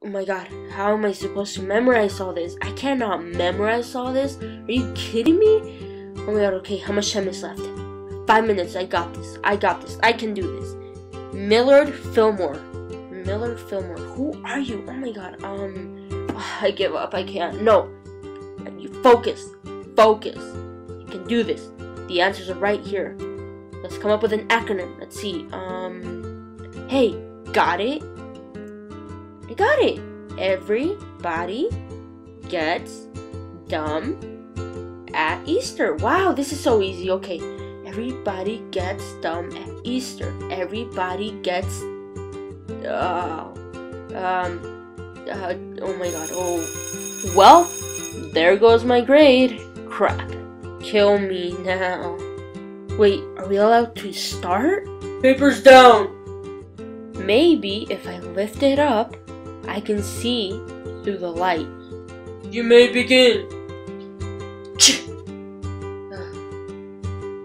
Oh my god, how am I supposed to memorize all this? I cannot memorize all this. Are you kidding me? Oh my god, okay, how much time is left? 5 minutes, I got this. I can do this. Millard Fillmore. Millard Fillmore. Who are you? Oh my god, I give up, I can't. No. You focus. Focus. You can do this. The answers are right here. Let's come up with an acronym. Let's see. Hey, got it? I got it. Everybody gets dumb at Easter. Wow, this is so easy. Okay. Everybody gets dumb at Easter. Everybody gets oh my god. Oh. Well, there goes my grade. Crap. Kill me now. Wait, are we allowed to start? Papers down! Maybe if I lift it up, I can see through the light. You may begin.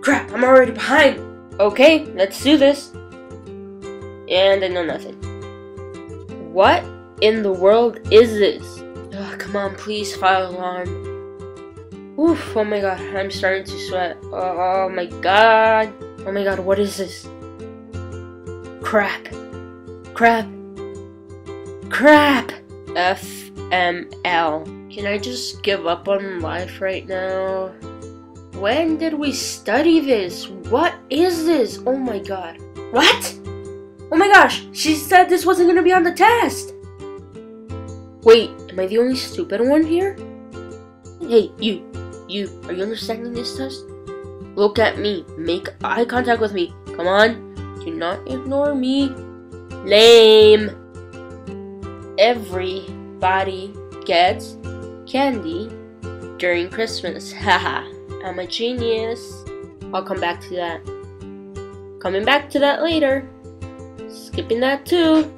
Crap, I'm already behind. Okay, let's do this. And I know nothing. What in the world is this? Oh, come on, please, fire alarm. Oof, oh my god, I'm starting to sweat. Oh my god. Oh my god, what is this? Crap. Crap. Crap. FML. Can I just give up on life right now? When did we study this? What is this? Oh my god. What? Oh my gosh, she said this wasn't gonna be on the test. Wait, am I the only stupid one here? Hey, you, are you understanding this test? Look at me, make eye contact with me. Come on, do not ignore me. Lame. Everybody gets candy during Christmas. Haha, I'm a genius. I'll come back to that. Coming back to that later. Skipping that too.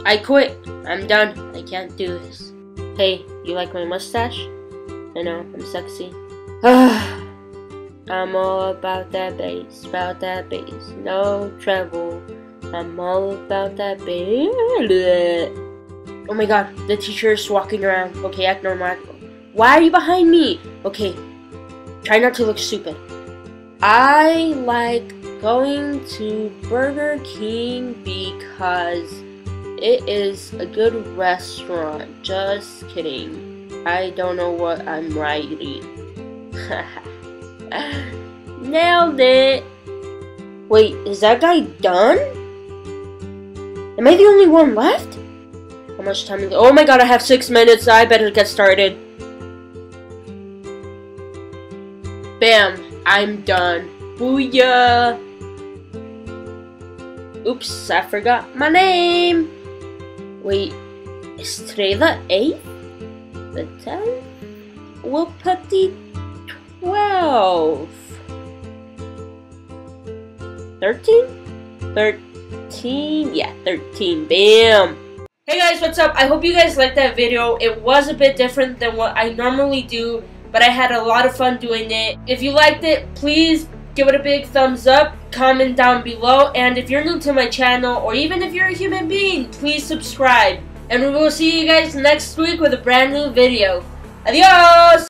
I quit. I'm done. I can't do this. Hey, you like my mustache? I know, I'm sexy. I'm all about that bass, no treble. I'm all about that bass. Oh my god, the teacher is walking around. Okay, act normal. Why are you behind me? Okay, try not to look stupid. I like going to Burger King because it is a good restaurant. Just kidding. I don't know what I'm writing. Nailed it! Wait, is that guy done? Am I the only one left? How much time is it? Oh my god, I have 6 minutes. I better get started. Bam! I'm done. Booyah! Oops, I forgot my name. Wait, is today the 8th? The 10th? We'll put the 12. 13? 13? Yeah, 13. Bam! Hey guys, what's up? I hope you guys liked that video. It was a bit different than what I normally do, but I had a lot of fun doing it. If you liked it, please give it a big thumbs up, comment down below, and if you're new to my channel, or even if you're a human being, please subscribe. And we will see you guys next week with a brand new video. Adios!